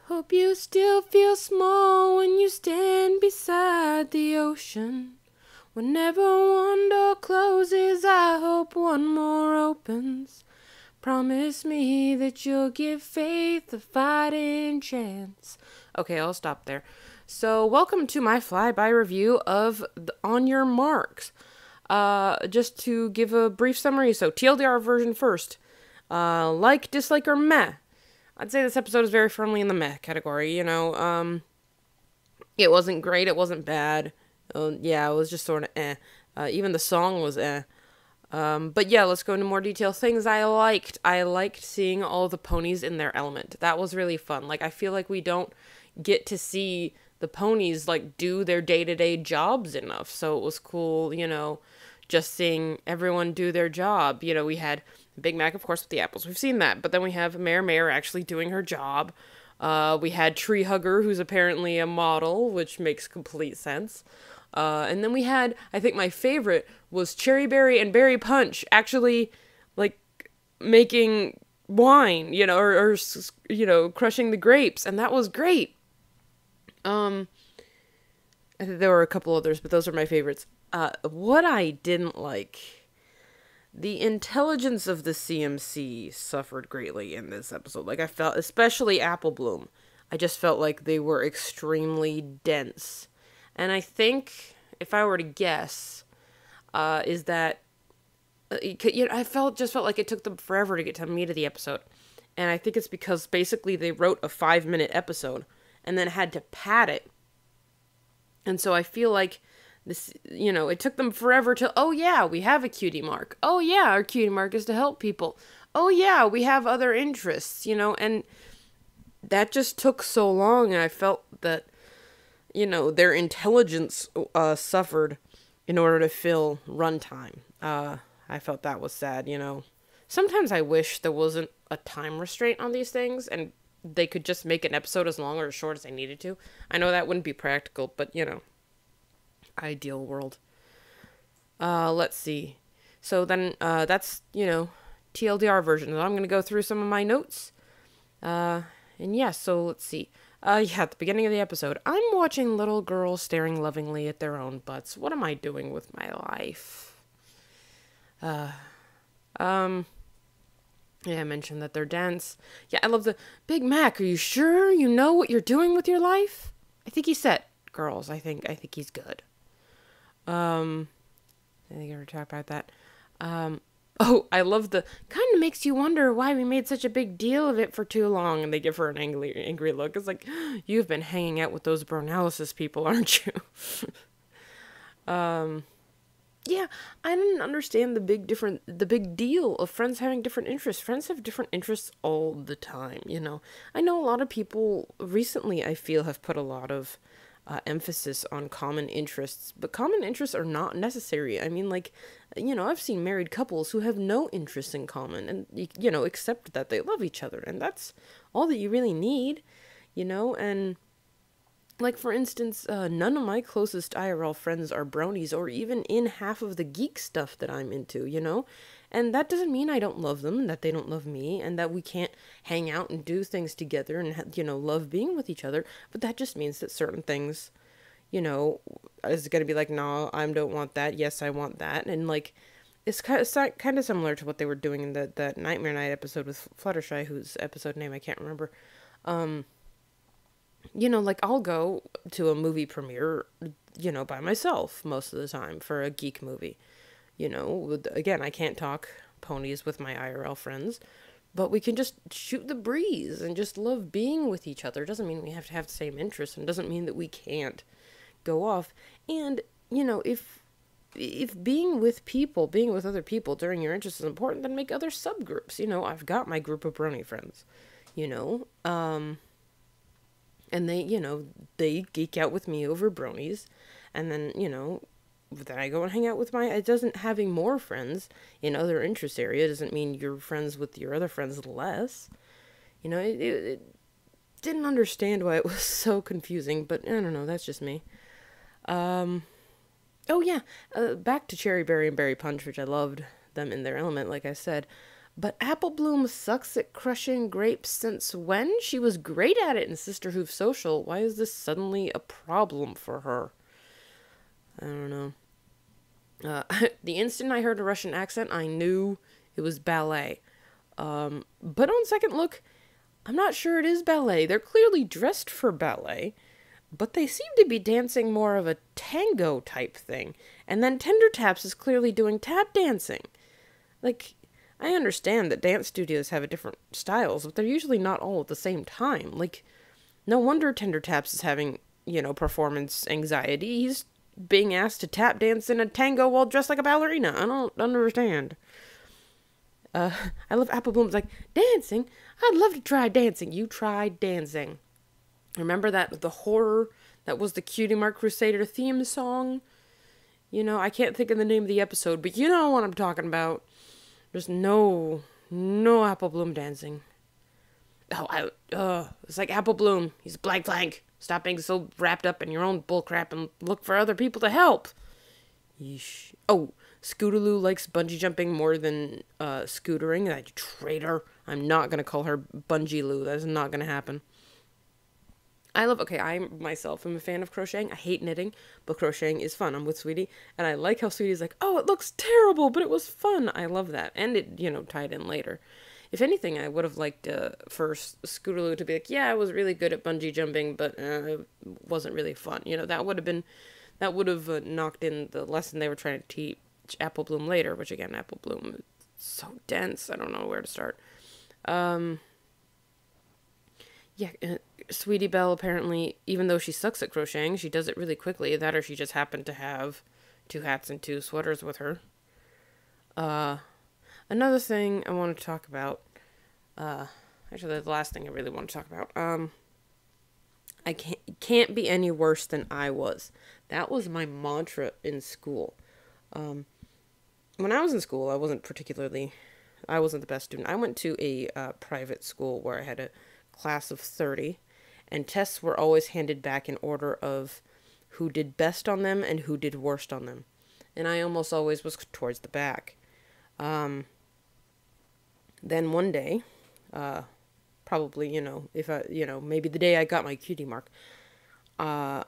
Hope you still feel small when you stand beside the ocean. Whenever one door closes, I hope one more opens. Promise me that you'll give faith a fighting chance. Okay, I'll stop there. So, welcome to my flyby review of On Your Marks. Just to give a brief summary, so TLDR version first. Like, dislike, or meh. I'd say this episode is very firmly in the meh category, It wasn't great, it wasn't bad. Yeah, it was just sort of eh. Even the song was eh. But yeah, let's go into more detail. Things I liked. I liked seeing all the ponies in their element. That was really fun. Like, I feel like we don't get to see the ponies, like, do their day-to-day jobs enough. So it was cool, just seeing everyone do their job. We had Big Mac, of course, with the apples. We've seen that. But then we have Mare actually doing her job. We had Tree Hugger, who's apparently a model, which makes complete sense. And then we had, I think my favorite was Cherry Berry and Berry Punch actually, like, making wine, or crushing the grapes. And that was great. I think there were a couple others, but those are my favorites. What I didn't like, the intelligence of the CMC suffered greatly in this episode. Like, I felt, especially Bloom, I just felt like they were extremely dense. And I think, if I were to guess, is that, I felt like it took them forever to get to the meat of the episode. And I think it's because basically they wrote a 5-minute episode and then had to pad it. And so I feel like this, it took them forever to, oh yeah, we have a cutie mark. Oh yeah, our cutie mark is to help people. Oh yeah, we have other interests, and that just took so long, and I felt that, their intelligence suffered in order to fill runtime. I felt that was sad, Sometimes I wish there wasn't a time restraint on these things, and they could just make an episode as long or as short as they needed to. I know that wouldn't be practical, but, ideal world. Let's see. So then, that's, TLDR version. I'm going to go through some of my notes. And yeah, so let's see. At the beginning of the episode, I'm watching little girls staring lovingly at their own butts. What am I doing with my life? Yeah, I mentioned that they're dense. Yeah, I love the Big Mac. Are you sure you know what you're doing with your life? I think he said, girls. I think he's good. I think I ever talked about that. Oh, I love the kind of makes you wonder why we made such a big deal of it for too long. And they give her an angry look. It's like, you've been hanging out with those Bronalysis people, aren't you? Yeah, I didn't understand the big deal of friends having different interests. Friends have different interests all the time, I know a lot of people recently, I feel, have put a lot of emphasis on common interests, but common interests are not necessary. I mean, like, I've seen married couples who have no interests in common, and, except that they love each other, and that's all that you really need, and, like, for instance, none of my closest IRL friends are bronies, or even in half of the geek stuff that I'm into, and that doesn't mean I don't love them, and that they don't love me, and that we can't hang out and do things together and, love being with each other, but that just means that certain things, is going to be like, no, I don't want that, yes, I want that, and, like, it's kind of similar to what they were doing in that Nightmare Night episode with Fluttershy, whose episode name I can't remember. Like, I'll go to a movie premiere, by myself most of the time for a geek movie. Again, I can't talk ponies with my IRL friends, but we can just shoot the breeze and just love being with each other. It doesn't mean we have to have the same interests, and it doesn't mean that we can't go off. And, if being with other people during your interests is important, then make other subgroups. I've got my group of brony friends, and they geek out with me over bronies, and then, then I go and hang out with it doesn't, having more friends in other interest area doesn't mean you're friends with your other friends less. It didn't understand why it was so confusing, but I don't know, that's just me. Oh yeah, back to Cherry Berry and Berry Punch, which I loved them in their element, like I said. But Apple Bloom sucks at crushing grapes since when? She was great at it in Sisterhood Social. Why is this suddenly a problem for her? I don't know. The instant I heard a Russian accent, I knew it was ballet. But on second look, I'm not sure it is ballet. They're clearly dressed for ballet, but they seem to be dancing more of a tango type thing. And then Tender Taps is clearly doing tap dancing. Like, I understand that dance studios have different styles, but they're usually not all at the same time. Like, no wonder Tender Taps is having, performance anxiety. He's being asked to tap dance in a tango while dressed like a ballerina. I don't understand. I love Apple Bloom's like, dancing? I'd love to try dancing. You tried dancing. Remember that, the horror that was the Cutie Mark Crusader theme song? I can't think of the name of the episode, but you know what I'm talking about. There's no Apple Bloom dancing. It's like Apple Bloom. He's a blank flank. Stop being so wrapped up in your own bullcrap and look for other people to help. Yeesh. Oh, Scootaloo likes bungee jumping more than scootering. That traitor. I'm not going to call her Bungee Loo. That is not going to happen. I myself am a fan of crocheting. I hate knitting, but crocheting is fun. I'm with Sweetie, and I like how Sweetie's like, oh, it looks terrible, but it was fun. I love that. And it, tied in later. If anything, I would have liked for Scootaloo to be like, yeah, I was really good at bungee jumping, but it wasn't really fun. That would have knocked in the lesson they were trying to teach Apple Bloom later, which again, Apple Bloom is so dense. I don't know where to start. Sweetie Belle apparently, even though she sucks at crocheting, she does it really quickly. That or she just happened to have 2 hats and 2 sweaters with her. Another thing I want to talk about, actually the last thing I really want to talk about, I can't be any worse than I was. That was my mantra in school. When I was in school, I wasn't the best student. I went to a private school where I had a class of 30, and tests were always handed back in order of who did best on them and who did worst on them. And I almost always was towards the back. Then one day, probably, if I, maybe the day I got my cutie mark, I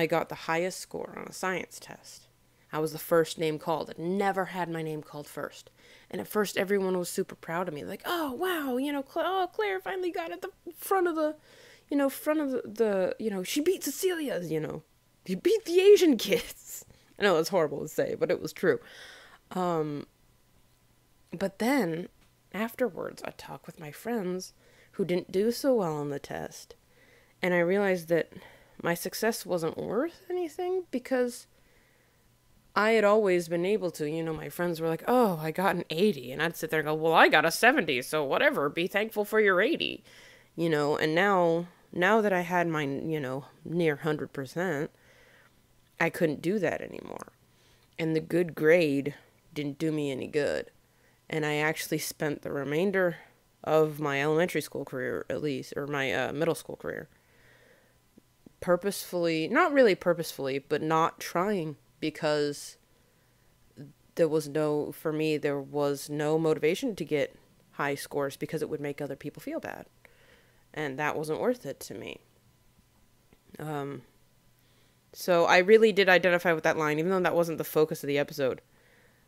got the highest score on a science test. I was the first name called. I'd never had my name called first. And at first, everyone was super proud of me. Like, oh, wow, Claire finally got at the front of the, she beat Cecilia's, She beat the Asian kids. I know, it's horrible to say, but it was true. But then, afterwards, I talked with my friends who didn't do so well on the test. And I realized that my success wasn't worth anything because I had always been able to, my friends were like, oh, I got an 80. And I'd sit there and go, well, I got a 70, so whatever, be thankful for your 80. And now that I had my, near 100%, I couldn't do that anymore. And the good grade didn't do me any good. And I actually spent the remainder of my elementary school career, at least, or my middle school career, purposefully, not really purposefully, but not trying, because there was no motivation to get high scores because it would make other people feel bad. And that wasn't worth it to me. So I really did identify with that line, even though that wasn't the focus of the episode.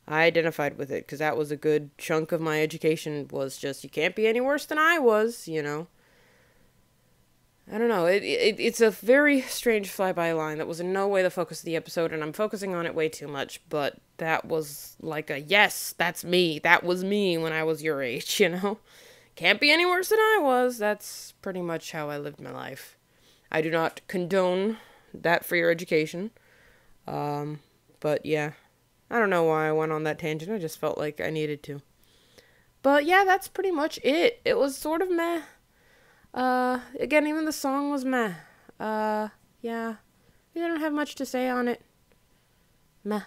I identified with it because that was a good chunk of my education, was just, you can't be any worse than I was, I don't know. It's a very strange flyby line that was in no way the focus of the episode, and I'm focusing on it way too much, but that was like a, yes, that's me. That was me when I was your age, Can't be any worse than I was. That's pretty much how I lived my life. I do not condone that for your education. But yeah. I don't know why I went on that tangent. I just felt like I needed to. But yeah, that's pretty much it. It was sort of meh. Again, even the song was meh. Yeah. I don't have much to say on it. Meh.